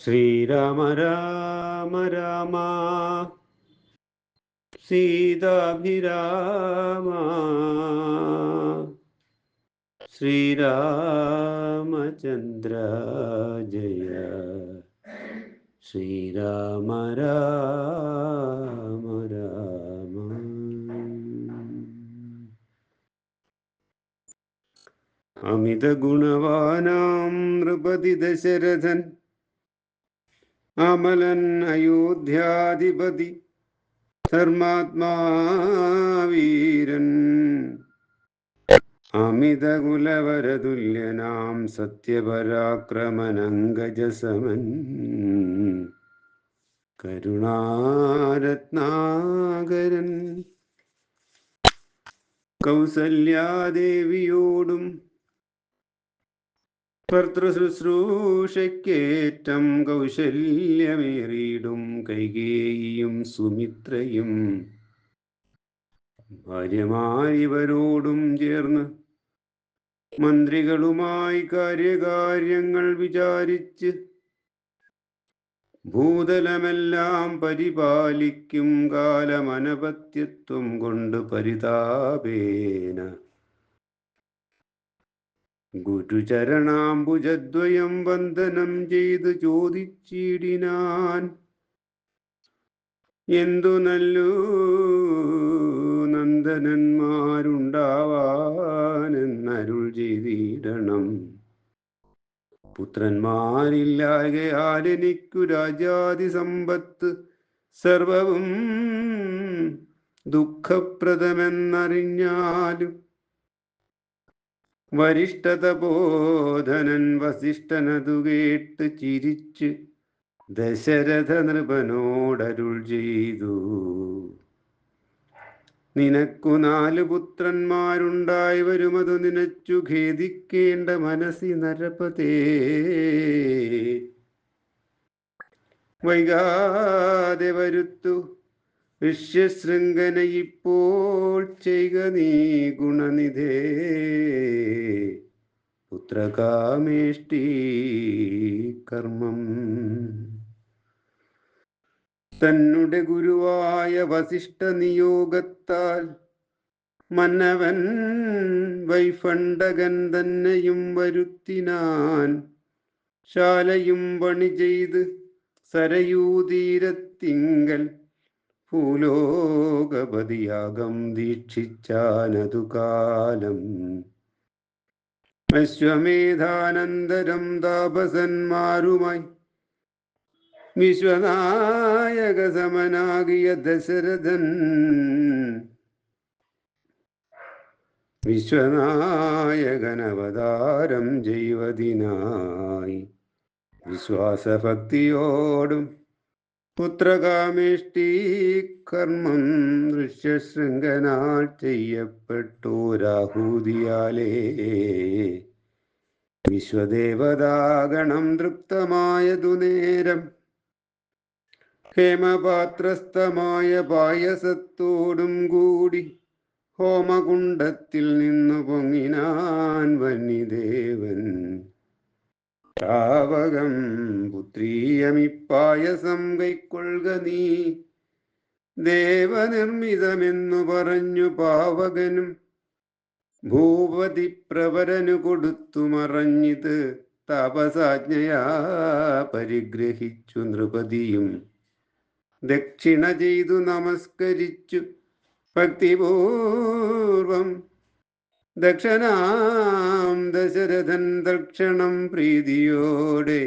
ശ്രീരാമ രാമ രാമ സീതാഭിരാമ ശ്രീരാമചന്ദ്ര ജയ ശ്രീരാമ രാമ രാമ. അമിത ഗുണവാനാം നൃപതി ദശരഥൻ അമലൻ അയോധ്യാധിപതി ധർമാത്മാ വീരൻ അമിത കുലവരതുല്യനാം സത്യപരാക്രമനങ്കജസമൻ കരുണാരത്നാകരൻ കൗസല്യാദേവിയോടും ഭർതൃശുശ്രൂഷയ്ക്കേറ്റം കൗശല്യമേറിയിടും കൈകേയിയും സുമിത്രയും ഭാര്യമാരിവരോടും ചേർന്ന് മന്ത്രികളുമായി കാര്യകാര്യങ്ങൾ വിചാരിച്ച് ഭൂതലമെല്ലാം പരിപാലിക്കും കാലമനപത്യത്വം കൊണ്ട് പരിതാപേന ഗുരുചരണാംബുജദ്വയം വന്ദനം ചെയ്ത് ചോദിച്ചിടിനാൻ, എന്തു നല്ലു നന്ദനന്മാരുണ്ടാവാനെന്നരുൾ ചെയ്തിടണം. പുത്രന്മാരില്ലായകയാൽ എനിക്കു രാജാതി സമ്പത്ത് സർവവും ദുഃഖപ്രദമെന്നറിഞ്ഞാലും വരിഷ്ഠതബോധനൻ വസിഷ്ഠനതു കേട്ട് ചിരിച്ച് ദശരഥ നൃപനോടരുൾ ചെയ്തു, നിനക്കു 4 പുത്രന്മാരുണ്ടായി വരുമതു നിനച്ചു ഖേദിക്കേണ്ട മനസ്സി നരപതേ. വൈകാതെ വരുത്തു ഋഷ്യശൃംഖന ഇപ്പോൾ ചെയ്ക നീ ഗുണനിധേ പുത്രകാമേഷ്ടി കർമ്മം. തന്നുടെ ഗുരുവായ വസിഷ്ഠ നിയോഗത്താൽ മന്നവൻ വൈഫണ്ടകൻ തന്നെയും വരുത്തിനാൻ. ശാലയും പണി ചെയ്ത് സരയൂതീരത്തിങ്കൽ ഭൂലോകപതിയാകം ദീക്ഷിച്ചാനതു കാലം. അശ്വമേധാനന്തരം താപസന്മാരുമായി വിശ്വനായക സമനാകിയ ദശരഥൻ വിശ്വനായകനവതാരം ചെയ്വതിനായി വിശ്വാസഭക്തിയോടും പുത്രകാമേഷ്ടി കർമ്മം ഋഷ്യശൃംഖനാൽ ചെയ്യപ്പെട്ടു രാഹുതിയാലേ. വിശ്വദേവതാഗണം തൃപ്തമായതു നേരം ഹേമപാത്രസ്ഥമായ പായസത്തോടും കൂടി ഹോമകുണ്ഡത്തിൽ നിന്നു പൊങ്ങിനാൻ വന്യദേവൻ. താവകം പുത്രീയമിപ്പായസം കൈക്കൊള്ളുക നീ ദേവനിർമ്മിതമെന്നു പറഞ്ഞു പാവകനും ഭൂപതി പ്രവരനു കൊടുത്തു മറഞ്ഞിത് താപസാജ്ഞയാ പരിഗ്രഹിച്ചു നൃപതിയും. ദക്ഷിണ ചെയ്തു നമസ്കരിച്ചു ഭക്തിപൂർവം ദക്ഷനാം ദശരഥൻ തൽക്ഷണം പ്രീതിയോടെ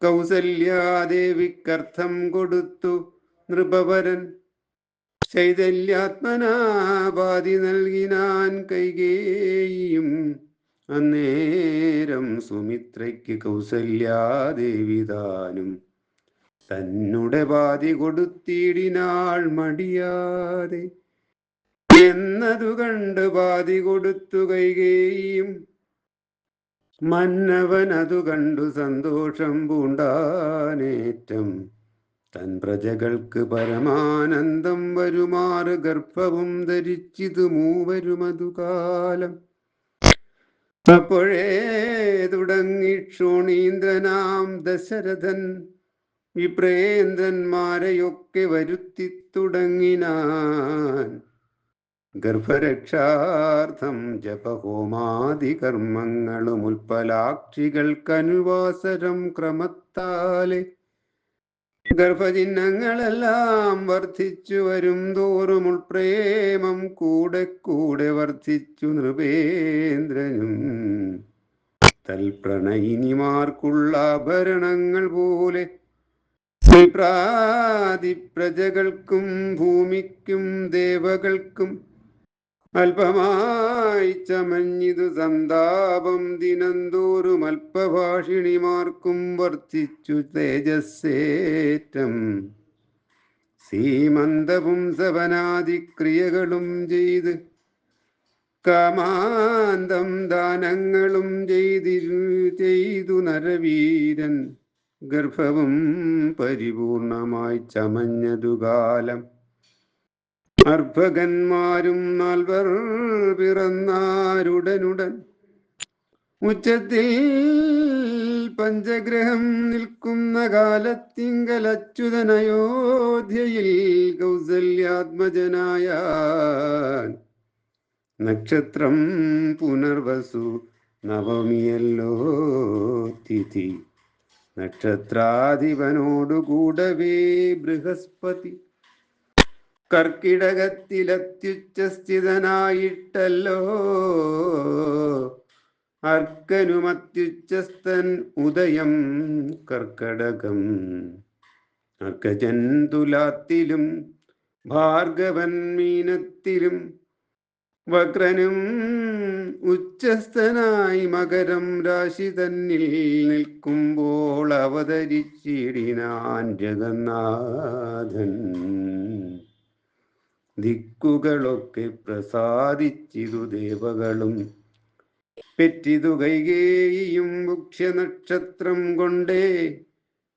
കൗസല്യാദേവിക്കർത്ഥം കൊടുത്തു നൃപവരൻ. ചൈതല്യാത്മനാപാതി നൽകിനാൻ കൈകേയിയും. അന്നേരം സുമിത്രയ്ക്ക് കൗസല്യാദേവിതാനും തന്നുടെ പാതി കൊടുത്തിടിനാൾ മടിയാതെ. എന്നതു കണ്ട് പാതി കൊടുത്തു കൈകേയിയും. മന്നവനതു കണ്ടു സന്തോഷം പൂണ്ടാനേറ്റം. തൻ പ്രജകൾക്ക് പരമാനന്ദം വരുമാറ് ഗർഭവും ധരിച്ചിതു മൂവരുമതു കാലം. അപ്പോഴേ തുടങ്ങി ക്ഷോണീന്ദ്രനാം ദശരഥൻ വിപ്രേന്ദ്രന്മാരെയൊക്കെ വരുത്തി തുടങ്ങിനാൻ. ഗർഭരക്ഷാർത്ഥം ജപഹോമാദി കർമ്മങ്ങളും ഉൽപ്പലാക്ഷികൾക്കനുവാസരം ക്രമത്താലെ ഗർഭചിഹ്നങ്ങളെല്ലാം വർദ്ധിച്ചു വരും തോറും ഉൾപ്രേമം കൂടെ കൂടെ വർദ്ധിച്ചു നൃപേന്ദ്രനും. തൽപ്രണയിനിമാർക്കുള്ള ആഭരണങ്ങൾ പോലെ പ്രജകൾക്കും ഭൂമിക്കും ദേവകൾക്കും അല്പമായി ചമഞ്ഞിതു സന്താപം ദിനംതോറും അല്പഭാഷിണിമാർക്കും വർദ്ധിച്ചു തേജസ്സേറ്റം. സീമന്തവും സവനാദിക്രിയകളും ചെയ്ത് കാമാന്തം ദാനങ്ങളും ചെയ്തു നരവീരൻ ഗർഭവും പരിപൂർണമായി ചമഞ്ഞതു കാലം. അർഭകന്മാരും 4 പിറന്നാരുടനുടൻ ഉച്ചത്തിൽ പഞ്ചഗ്രഹം നിൽക്കുന്ന കാലത്തിങ്കൽ അച്യുതൻ അയോധ്യയിൽ കൗസല്യാത്മജനായ. നക്ഷത്രം പുനർവസു നവമിയല്ലോ തിഥി. നക്ഷത്രാധിപനോടുകൂടവേ ബൃഹസ്പതി കർക്കിടകത്തിലത്യുച്ചസ്ഥിതനായിട്ടല്ലോ അർക്കനുമത്യുച്ചസ്ഥൻ ഉദയം കർക്കടകം. അർക്കജൻ തുലാത്തിലും ഭാർഗവൻ മീനത്തിലും വക്രനും ഉച്ചസ്ഥനായി മകരം രാശി തന്നിൽ നിൽക്കുമ്പോൾ അവതരിച്ചിടിനാൻ ജഗന്നാഥൻ. ദിക്കുകളൊക്കെ പ്രസാദിച്ചിതു ദേവകളും പെറ്റിതു കൈകേയിയും മുഖ്യനക്ഷത്രം കൊണ്ടേ.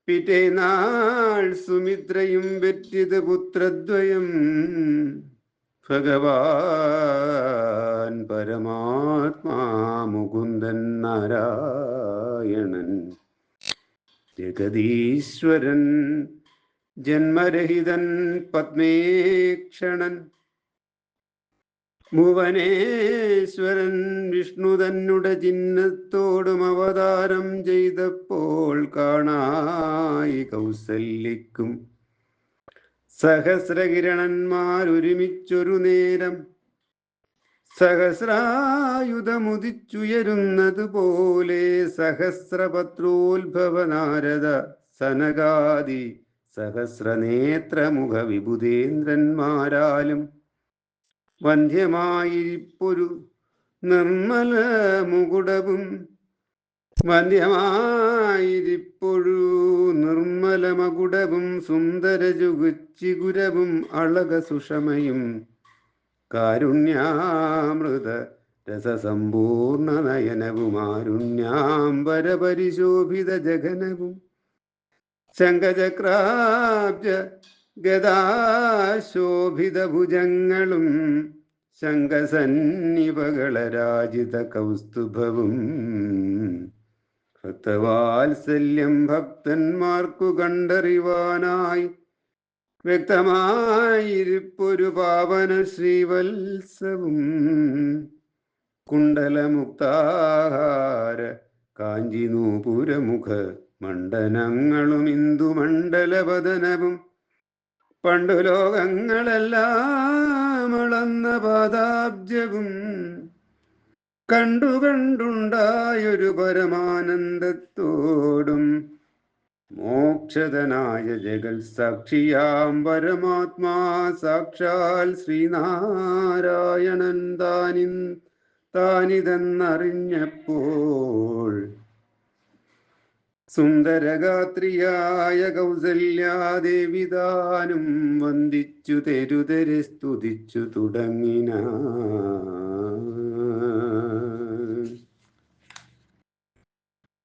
പിറ്റേനാൾ സുമിത്രയും പെറ്റിത് പുത്രദ്വയം. ഭഗവാൻ പരമാത്മാ മുകുന്ദൻ നാരായണൻ ജഗദീശ്വരൻ ജന്മരഹിതൻ പത്മേക്ഷണൻ ഭുവനേശ്വരൻ വിഷ്ണു തന്നുടെ ചിഹ്നത്തോടും അവതാരം ചെയ്തപ്പോൾ കാണായി കൗസല്യക്കും. സഹസ്രകിരണന്മാരൊരുമിച്ചൊരു നേരം സഹസ്രായുധമുദിച്ചുയരുന്നത് പോലെ സഹസ്രപത്രോത്ഭവ നാരദ സനകാദി സഹസ്രനേത്രമുഖ വിബുധേന്ദ്രന്മാരാലും വന്ധ്യമായിരിപ്പൊരു നിർമ്മല മുകുടവും നിർമ്മലമകുടവും സുന്ദരജുഗുച്ചിഗുരവും അളക സുഷമയും കാരുണ്യാമൃത രസസമ്പൂർണ നയനവും ആരുണ്യാംബര പരിശോഭിത ജഗനവും ശംഖചക്രാബ്ജ ഗദാശോഭിത ഭുജങ്ങളും ശംഖസന്നിപകളരാജിത കൗസ്തുഭവും ഭക്തവാത്സല്യം ഭക്തന്മാർക്കു കണ്ടറിവാനായി വ്യക്തമായിരിപ്പൊരു പാവന ശ്രീവത്സവും കുണ്ടലമുക്താഹാര കാഞ്ചിനൂപുരമുഖ മണ്ഡനങ്ങളും ഇന്ദുമണ്ഡലവദനവും പണ്ടു ലോകങ്ങളെല്ലാം അളന്ന പാദാബ്ജവും കണ്ടുണ്ടായൊരു പരമാനന്ദത്തോടും മോക്ഷതനായ ജഗൽ സാക്ഷിയാം പരമാത്മാ സാക്ഷാൽ ശ്രീനാരായണൻ താനിതെന്നറിഞ്ഞപ്പോൾ സുന്ദരഗാത്രിയായ കൗസല്യാദേവി താനും വന്ദിച്ചു തെരുതെരെ സ്തുതിച്ചു തുടങ്ങിന.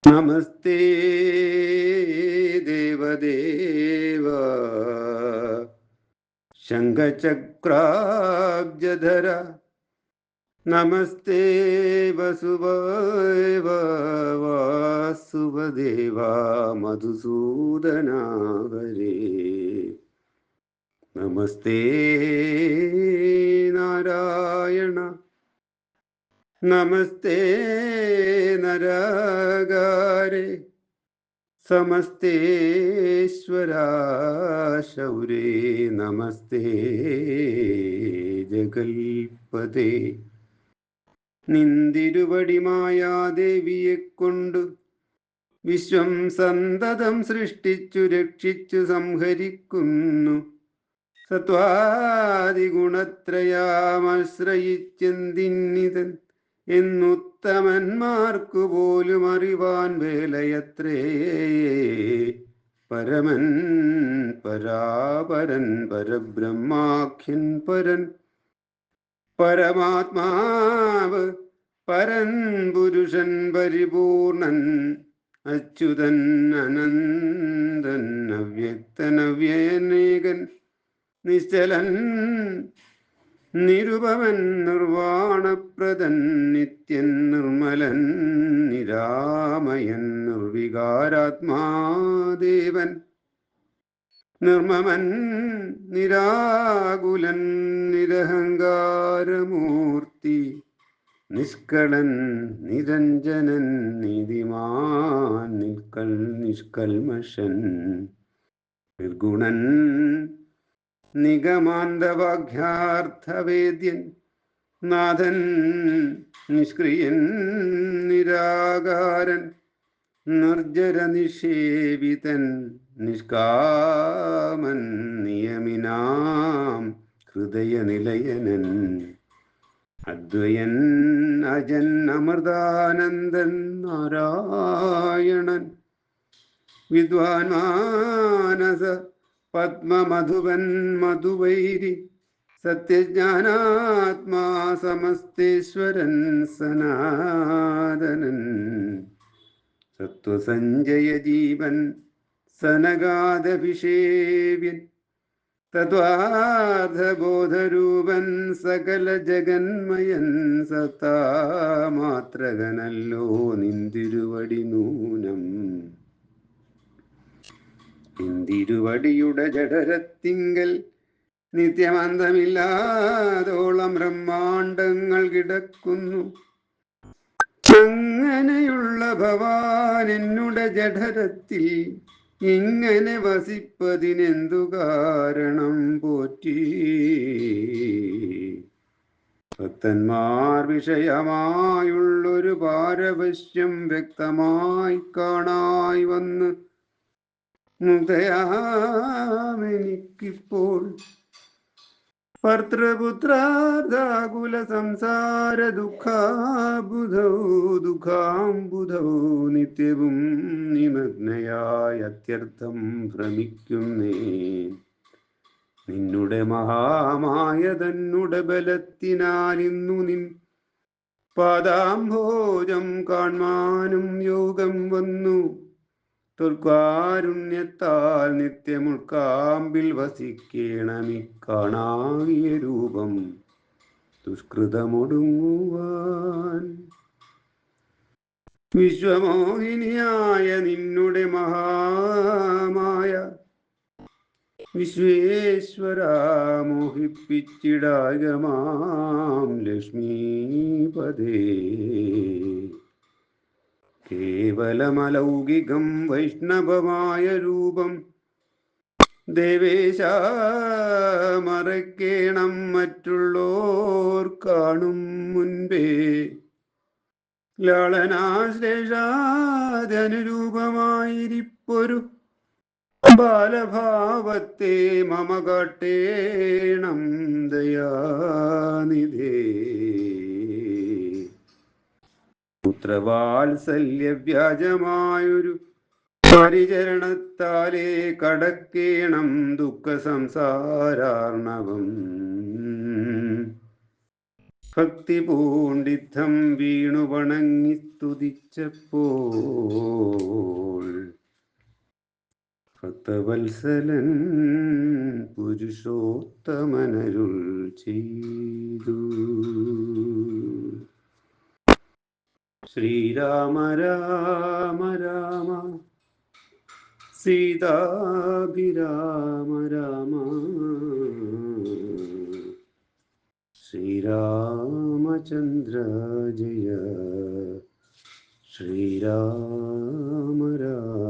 നമസ്തേ ദേവദേവ ശംഖചക്രാബ്ജധര നമസ്തേ വസുദേവ വാസുദേവ മധുസൂദനാവരേ. നമസ്തേ നാരായണ നമസ്തേ നരകാരേ സമസ്തേശ്വരാ ശൗരേ നമസ്തേ ജഗൽപതേ. നിന്തിരുവടി മായാദേവിയെ കൊണ്ടു വിശ്വം സന്തതം സൃഷ്ടിച്ചു രക്ഷിച്ചു സംഹരിക്കുന്നു. സത്വാദിഗുണത്രയാമശ്രയിച്ചെന്തിന്നിതൻ എന്നുത്തമന്മാർക്കു പോലും അറിവാൻ വേലയത്രേ. പരമൻ പരാപരൻ പരബ്രഹ്മാഖ്യൻ പരൻ പരമാത്മാവ് പരൻ പുരുഷൻ പരിപൂർണൻ അച്യുതൻ അനന്തൻ അവ്യക്തൻ അവ്യയനേകൻ നിശ്ചലൻ നിരുപമൻ നിർവാണപ്രദൻ നിത്യൻ നിർമ്മലൻ നിരാമയൻ നിർവികാരാത്മാദേവൻ നിർമ്മമൻ നിരാകുലൻ നിരഹങ്കാരമൂർത്തി നിഷ്കളൻ നിരഞ്ജനൻ നീതിമാൻ നിഷ്കൽമഷൻ നിർഗുണൻ നിഗമാന്തവാഖ്യാർത്ഥവേദ്യൻ നാഥൻ നിഷ്ക്രിയൻ നിരാകാരൻ നിർജ്ജര നിഷേവിതൻ നിഷ്കാമൻ നിയമിനാം ഹൃദയനിലയനൻ അദ്വയൻ അജൻ അമൃതാനന്ദൻ നാരായണൻ വിദ്വാൻ മാനസ പത്മമധുവൻ മധുവൈരി സത്യജ്ഞാനാത്മാ സമസ്തേശ്വരൻ സനാതനൻ സത്വസഞ്ജയ ജീവൻ സനകാദഭിഷേവ്യൻ തദ്വാർദ്ധബോധരൂപൻ സകല ജഗന്മയൻ സത്താമാത്രകനല്ലോ നിന്തിരുവടി നൂനം. നിന്തിരുവടിയുടെ ജഠരത്തിങ്കൽ നിത്യമന്തമില്ലാതോളം ബ്രഹ്മാണ്ടങ്ങൾ കിടക്കുന്നു. അങ്ങനെയുള്ള ഭവാൻ എന്നുടെ ജഠരത്തിൽ ഇങ്ങനെ വസിപ്പതിനെന്തു കാരണം പോറ്റി? ഭക്തന്മാർ വിഷയമായുള്ളൊരു പാരവശ്യം വ്യക്തമായി കാണായി വന്ന് മുക്തയാമെനിക്കിപ്പോൾ ഭർത്തൃപുത്രാർദ്ധാകുല സംസാര ദുഃഖാംബുധൗ നിത്യവും നിമഗ്നയായ അത്യർത്ഥം ഭ്രമിക്കുന്നേ. നിന്നുടെ മഹാമായ തന്നുടെ ബലത്തിനാൽ ഇന്നു നിൻ പാദാംഭോജം കാൺമാനും യോഗം വന്നു. തുർക്കാരുണ്യത്താൽ നിത്യമുൾക്കാമ്പിൽ വസിക്കേണമി കാണാകിയ രൂപം ദുഷ്കൃതമൊടുങ്ങുവാൻ. വിശ്വമോഹിനിയായ നിന്നുടെ മഹാമായ വിശ്വേശ്വര മോഹിപ്പിച്ചിടായമാം ലക്ഷ്മീപദേ. കേവലമലൗകികം വൈഷ്ണവമായ രൂപം ദേവേശ മറക്കേണം മറ്റുള്ളോർ കാണും മുൻപേ. ലാളനാശ്ലേഷാദനുരൂപമായിരിപ്പൊരു ബാലഭാവത്തെ മമ കാട്ടേണം ദയാനിധേ. പുത്രവാത്സല്യവ്യാജമായൊരു പരിചരണത്താലേ കടക്കേണം ദുഃഖ സംസാരാർണവം. ഭക്തി പൂണ്ടിത്തം വീണു വണങ്ങി സ്തുതിച്ചപ്പോൾ ഭക്തവത്സലൻ പുരുഷോത്തമനരുൾ ചെയ്തു. ശ്രീരാമ രാമ രാമ സീതാഭിരാമ രാമ ശ്രീരാമചന്ദ്ര ജയ ശ്രീരാമ രാമ